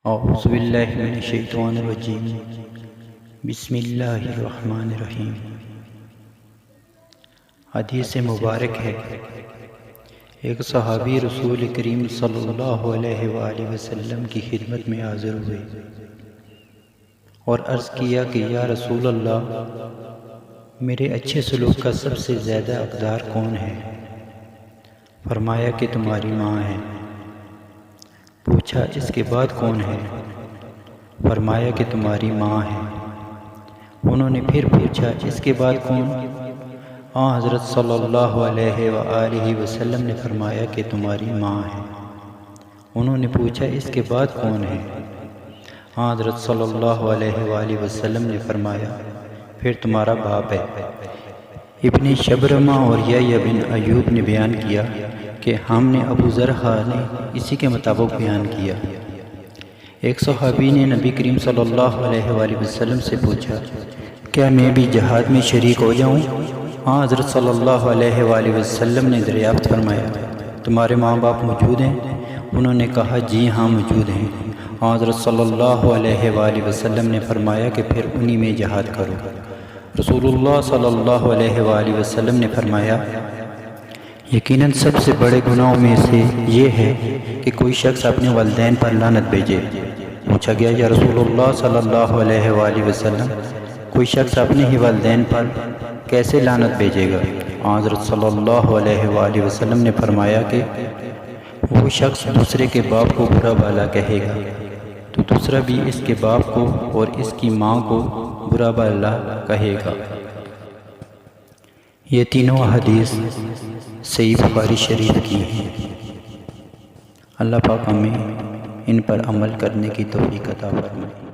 اعوذ باللہ من الشیطان الرجیم بسم اللہ الرحمن الرحیم۔ حدیث مبارک ہے، ایک صحابی رسول کریم صلی اللہ علیہ وآلہ وسلم کی خدمت میں حاضر ہوئے اور عرض کیا کہ یا رسول اللہ، میرے اچھے سلوک کا سب سے زیادہ حقدار کون ہے؟ فرمایا کہ تمہاری ماں ہے۔ پوچھا اس کے بعد کون ہے؟ فرمایا کہ تمہاری ماں ہے۔ انہوں نے پھر پوچھا اس کے بعد کون؟ حضرت صلی اللہ علیہ وآلہ وسلم نے فرمایا کہ تمہاری ماں ہے۔ انہوں نے پوچھا اس کے بعد کون ہے؟ حضرت صلی اللہ علیہ وآلہ وسلم نے فرمایا پھر تمہارا باپ ہے۔ ابن شبرمہ اور یحییٰ بن ایوب نے بیان کیا کہ ہم نے ابو ذر نے اسی کے مطابق بیان کیا۔ ایک صحابی نے نبی کریم صلی اللہ علیہ وآلہ وسلم سے پوچھا کیا میں بھی جہاد میں شریک ہو جاؤں؟ حضرت صلی اللہ علیہ وآلہ وسلم نے دریافت فرمایا تمہارے ماں باپ موجود ہیں؟ انہوں نے کہا جی ہاں موجود ہیں۔ حضرت صلی اللہ علیہ وآلہ وسلم نے فرمایا کہ پھر انہی میں جہاد کرو۔ رسول اللہ صلی اللہ علیہ وآلہ وسلم نے فرمایا یقیناً سب سے بڑے گناہوں میں سے یہ ہے کہ کوئی شخص اپنے والدین پر لعنت بھیجے۔ پوچھا گیا یا رسول اللہ صلی اللہ علیہ وآلہ وسلم، کوئی شخص اپنے ہی والدین پر کیسے لعنت بھیجے گا؟ حضرت صلی اللہ علیہ وآلہ وسلم نے فرمایا کہ وہ شخص دوسرے کے باپ کو برا بھلا کہے گا تو دوسرا بھی اس کے باپ کو اور اس کی ماں کو برا بھلا کہے گا۔ یہ تینوں حدیث صحیح بخاری شریف کی ہیں۔ اللہ پاک ہمیں ان پر عمل کرنے کی توفیق عطا فرمائے۔